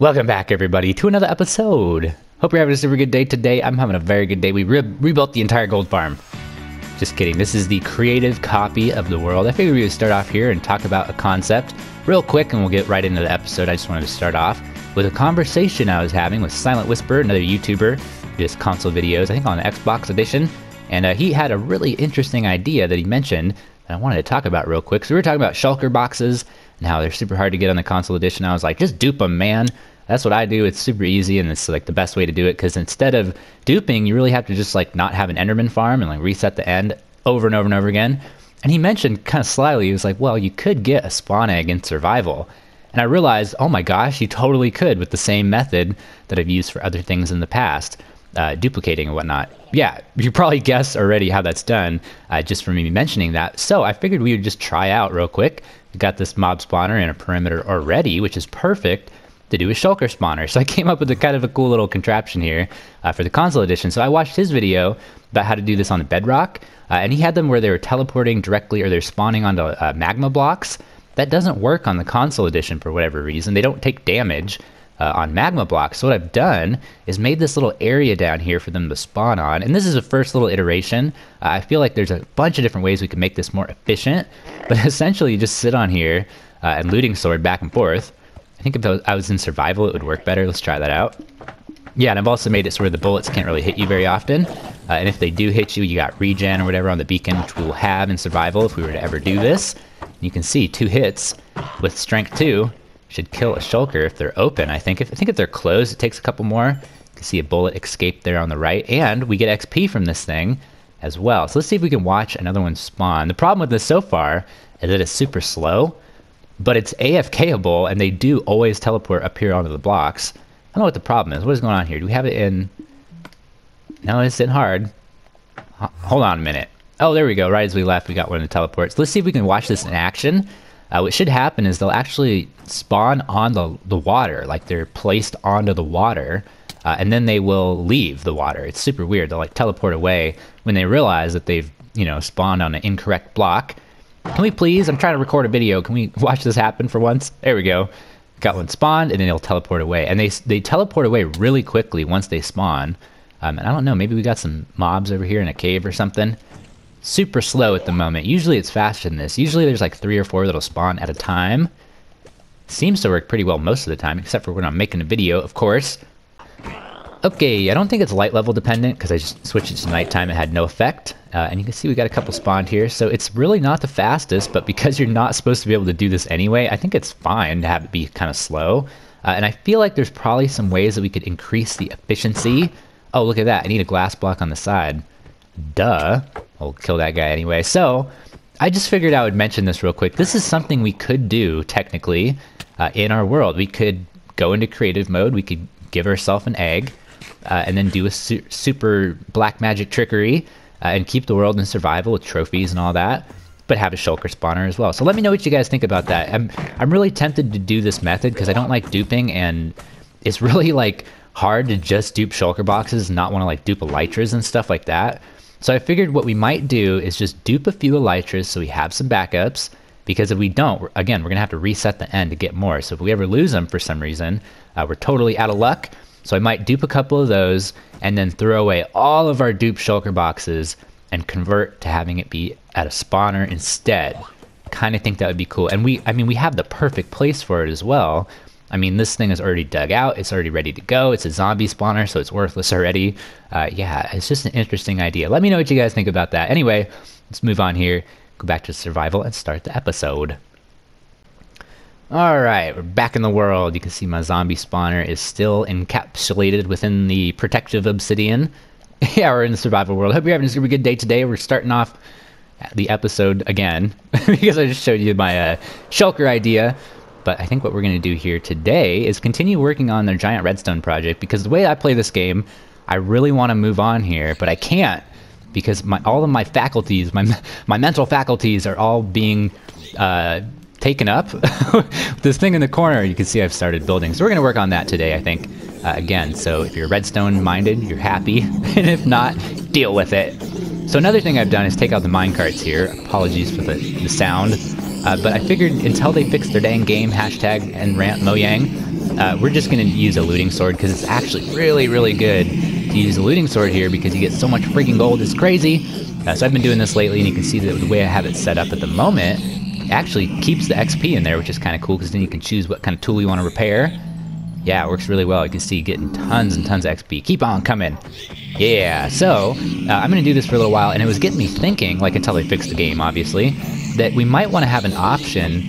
Welcome back, everybody, to another episode. Hope you're having a super good day today. I'm having a very good day. We rebuilt the entire gold farm. Just kidding. This is the creative copy of the world. I figured we would start off here and talk about a concept real quick, and we'll get right into the episode. I just wanted to start off with a conversation I was having with Silent Whisper, another YouTuber who does console videos, I think on the Xbox edition. And he had a really interesting idea that he mentioned that I wanted to talk about real quick. So we were talking about shulker boxes and how they're super hard to get on the console edition. I was like, just dupe them, man. That's what I do. It's super easy, and it's like the best way to do it, because instead of duping, you really have to just like not have an Enderman farm and like reset the end over and over and over again. And he mentioned kind of slyly, he was like, well, you could get a spawn egg in survival. And I realized, oh my gosh, you totally could with the same method that I've used for other things in the past, duplicating and whatnot. Yeah, you probably guessed already how that's done just from me mentioning that. So I figured we would just try out real quick. We got this mob spawner in a perimeter already, which is perfect to do a shulker spawner. So I came up with a kind of a cool little contraption here for the console edition. So I watched his video about how to do this on the bedrock, and he had them where they were teleporting directly, or they're spawning onto magma blocks. That doesn't work on the console edition for whatever reason. They don't take damage on magma blocks. So what I've done is made this little area down here for them to spawn on, and this is the first little iteration. I feel like there's a bunch of different ways we can make this more efficient, but essentially you just sit on here and looting sword back and forth. I think if I was in survival, it would work better. Let's try that out. Yeah, and I've also made it so where the bullets can't really hit you very often. And if they do hit you, you got regen or whatever on the beacon, which we will have in survival if we were to ever do this. You can see 2 hits with strength 2 should kill a shulker if they're open. I think if they're closed, it takes a couple more. You can see a bullet escape there on the right, and we get XP from this thing as well. So let's see if we can watch another one spawn. The problem with this so far is that it's super slow, but it's AFK-able, and they do always teleport up here onto the blocks. I don't know what the problem is. What is going on here? Do we have it in... No, it's in hard. Hold on a minute. Oh, there we go. Right as we left, we got one of the teleports. Let's see if we can watch this in action. What should happen is they'll actually spawn on the water, like they're placed onto the water, and then they will leave the water. It's super weird. They'll like teleport away when they realize that they've, spawned on an incorrect block. Can we please? I'm trying to record a video. Can we watch this happen for once? There we go. Got one spawned, and then they'll teleport away. And they teleport away really quickly once they spawn. And I don't know, maybe we got some mobs over here in a cave or something. Super slow at the moment. Usually it's faster than this. Usually there's like 3 or 4 that'll spawn at a time. Seems to work pretty well most of the time, except for when I'm making a video, of course. Okay, I don't think it's light level dependent, because I just switched it to nighttime. It had no effect. And you can see we got a couple spawned here. So it's really not the fastest, but because you're not supposed to be able to do this anyway, I think it's fine to have it be kind of slow. And I feel like there's probably some ways that we could increase the efficiency. Oh, look at that. I need a glass block on the side. Duh. We'll kill that guy anyway. So I just figured I would mention this real quick. This is something we could do, technically, in our world. We could go into creative mode. We could give ourselves an egg. And then do a super black magic trickery and keep the world in survival with trophies and all that, but have a shulker spawner as well. So let me know what you guys think about that. I'm really tempted to do this method because I don't like duping, and it's really like hard to just dupe shulker boxes and not want to like dupe elytras and stuff like that. So I figured what we might do is just dupe a few elytras so we have some backups, because if we don't, again, we're gonna have to reset the end to get more. So if we ever lose them for some reason, we're totally out of luck. So I might dupe a couple of those and then throw away all of our dupe shulker boxes and convert to having it be at a spawner instead. Kind of think that would be cool. And we have the perfect place for it as well. I mean, this thing is already dug out. It's already ready to go. It's a zombie spawner, so it's worthless already. Yeah, it's just an interesting idea. Let me know what you guys think about that. Anyway, let's move on here, go back to survival, and start the episode. Alright, we're back in the world. You can see my zombie spawner is still encapsulated within the protective obsidian. Yeah, we're in the survival world. Hope you're having a super good day today. We're starting off the episode again, because I just showed you my shulker idea. But I think what we're going to do here today is continue working on their giant redstone project, because the way I play this game, I really want to move on here, but I can't, because all of my faculties, my mental faculties are all being... taken up. This thing in the corner, you can see I've started building. So we're going to work on that today, I think. Again, so if you're redstone minded, you're happy. And if not, deal with it. So another thing I've done is take out the minecarts here. Apologies for the sound. But I figured until they fix their dang game, hashtag and rant Mojang, we're just going to use a looting sword because it's actually really, really good to use a looting sword here because you get so much freaking gold. It's crazy. So I've been doing this lately, and you can see that the way I have it set up at the moment, it actually keeps the XP in there, which is kind of cool because then you can choose what kind of tool you want to repair. Yeah, it works really well. You can see getting tons and tons of XP. Keep on coming. Yeah, so I'm going to do this for a little while, and it was getting me thinking, like until they fix the game, obviously, that we might want to have an option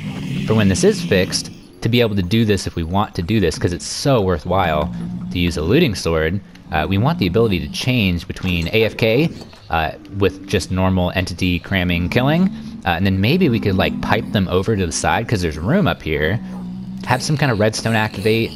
for when this is fixed to be able to do this if we want to do this, because it's so worthwhile to use a looting sword. We want the ability to change between AFK with just normal entity cramming killing, and then maybe we could like pipe them over to the side because there's room up here, have some kind of redstone activate,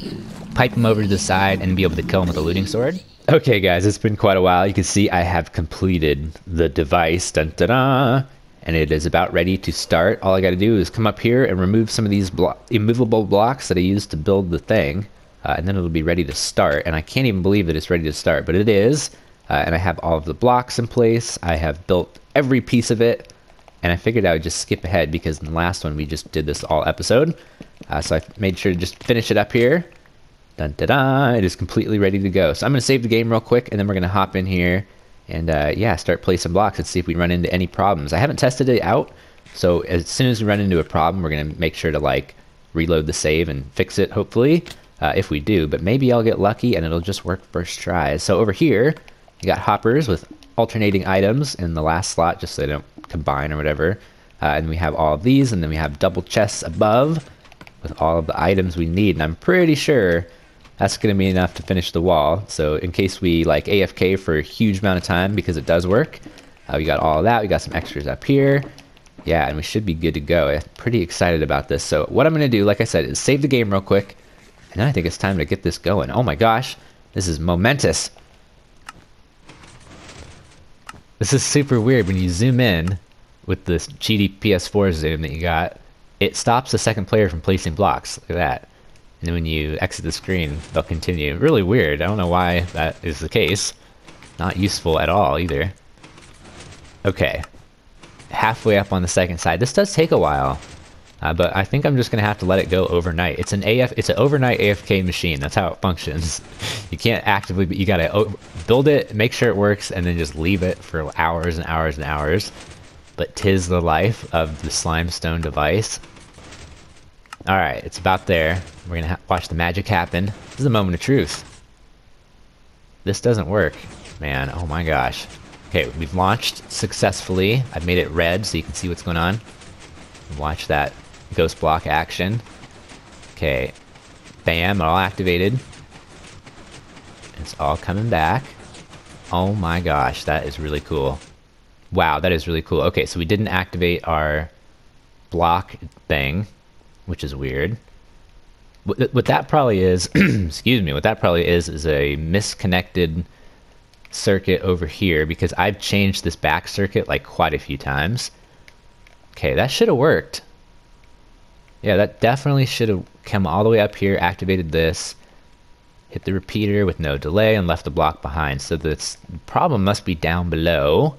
pipe them over to the side, and be able to kill them with a looting sword. Okay guys, it's been quite a while. You can see I have completed the device, dun, dun, dun, and it is about ready to start. All I got to do is come up here and remove some of these immovable blocks that I used to build the thing, and then it'll be ready to start. And I can't even believe that it's ready to start, but it is. And I have all of the blocks in place. I have built every piece of it, and I figured I would just skip ahead because in the last one we just did this all episode. So I made sure to just finish it up here. Dun, da, da, it is completely ready to go. So I'm going to save the game real quick, and then we're going to hop in here and yeah, start placing blocks and see if we run into any problems. I haven't tested it out, so as soon as we run into a problem, we're going to make sure to like reload the save and fix it, hopefully, if we do. But maybe I'll get lucky and it'll just work first try. So over here, you got hoppers with alternating items in the last slot just so they don't combine or whatever. And we have all of these, and then we have double chests above with all of the items we need. And I'm pretty sure that's going to be enough to finish the wall. So in case we like AFK for a huge amount of time, because it does work, we got all of that. We got some extras up here. Yeah, and we should be good to go. I'm pretty excited about this. So what I'm going to do, like I said, is save the game real quick. And then I think it's time to get this going. Oh my gosh, this is momentous. This is super weird. When you zoom in with this cheaty PS4 zoom that you got, it stops the second player from placing blocks. Look at that. And then when you exit the screen, they'll continue. Really weird. I don't know why that is the case. Not useful at all either. Okay. Halfway up on the second side. This does take a while. But I think I'm just going to have to let it go overnight. It's an overnight AFK machine. That's how it functions. You can't actively, but you got to build it, make sure it works, and then just leave it for hours and hours and hours. But 'tis the life of the Slimestone device. Alright, it's about there. We're going to watch the magic happen. This is a moment of truth. This doesn't work, man. Oh my gosh. Okay, we've launched successfully. I've made it red so you can see what's going on. Watch that ghost block action. Okay, bam, all activated. It's all coming back. Oh my gosh, that is really cool. Wow, that is really cool. Okay, so we didn't activate our block thing, which is weird. What that probably is, excuse me, what that probably is a misconnected circuit over here, because I've changed this back circuit like quite a few times. Okay, that should have worked. Yeah, that definitely should have come all the way up here, activated this, hit the repeater with no delay, and left the block behind. So the problem must be down below.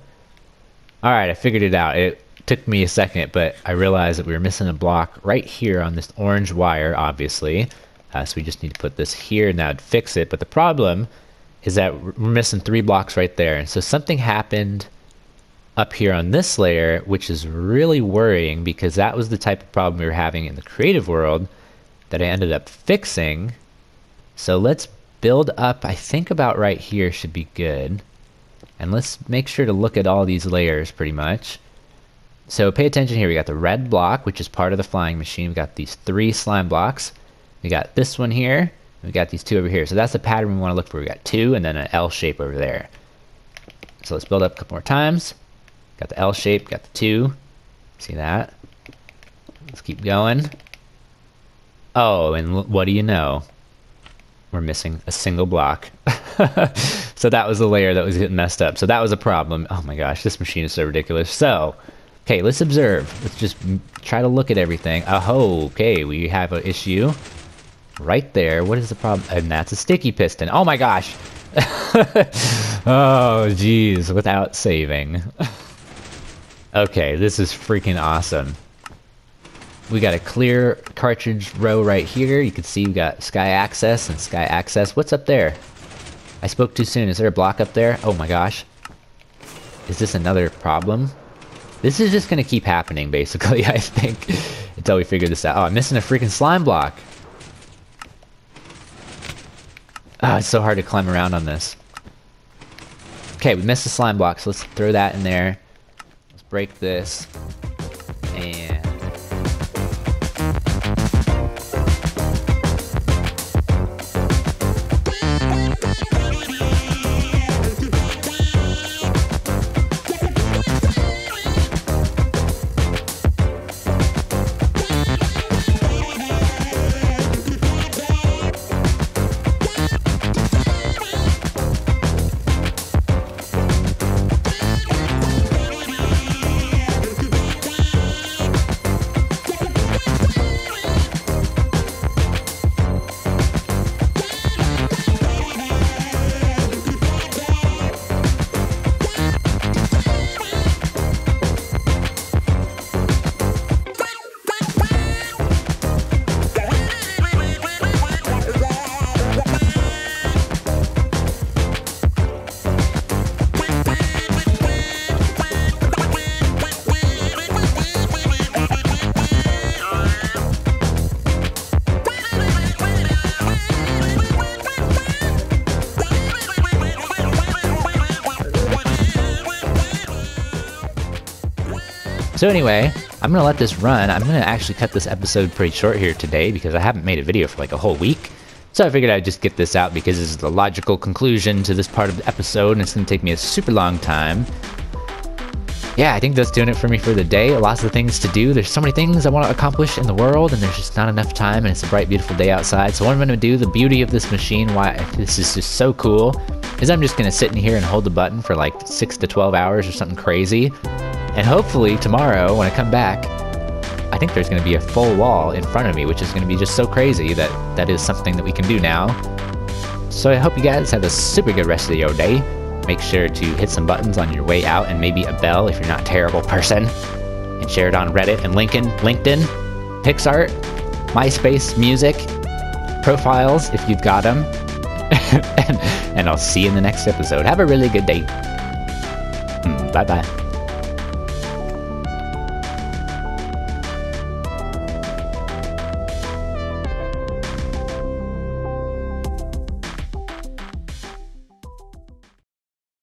Alright, I figured it out. It took me a second, but I realized that we were missing a block right here on this orange wire, obviously. So we just need to put this here, and that would fix it. But the problem is that we're missing 3 blocks right there. And so something happened up here on this layer, which is really worrying, because that was the type of problem we were having in the creative world that I ended up fixing. So let's build up, I think about right here should be good. And let's make sure to look at all these layers pretty much. So pay attention here. We got the red block, which is part of the flying machine. We got these 3 slime blocks. We got this one here. And we got these 2 over here. So that's the pattern we want to look for. We got 2 and then an L shape over there. So let's build up a couple more times. Got the L shape, got the 2. See that? Let's keep going. Oh, and what do you know? We're missing a single block. So that was the layer that was getting messed up. So that was a problem. Oh my gosh, this machine is so ridiculous. So, okay, let's observe. Let's just try to look at everything. Oh, okay, we have an issue right there. What is the problem? And that's a sticky piston. Oh my gosh. Oh, geez, without saving. Okay, this is freaking awesome. We got a clear cartridge row right here. You can see we got sky access and sky access. What's up there? I spoke too soon. Is there a block up there? Oh my gosh. Is this another problem? This is just gonna keep happening, basically, I think, until we figure this out. Oh, I'm missing a freaking slime block. Oh, it's so hard to climb around on this. Okay, we missed the slime block, so let's throw that in there. Let's break this. And... So anyway, I'm gonna let this run. I'm gonna actually cut this episode pretty short here today because I haven't made a video for like a whole week. So I figured I'd just get this out because this is the logical conclusion to this part of the episode, and it's gonna take me a super long time. Yeah, I think that's doing it for me for the day. Lots of things to do. There's so many things I want to accomplish in the world, and there's just not enough time, and it's a bright, beautiful day outside. So what I'm gonna do, the beauty of this machine, why this is just so cool, is I'm just gonna sit in here and hold the button for like 6 to 12 hours or something crazy. And hopefully tomorrow, when I come back, I think there's going to be a full wall in front of me, which is going to be just so crazy that that is something that we can do now. So I hope you guys have a super good rest of your day. Make sure to hit some buttons on your way out and maybe a bell if you're not a terrible person. And share it on Reddit and LinkedIn, PixArt, MySpace, music, profiles if you've got them. and I'll see you in the next episode. Have a really good day. Bye-bye.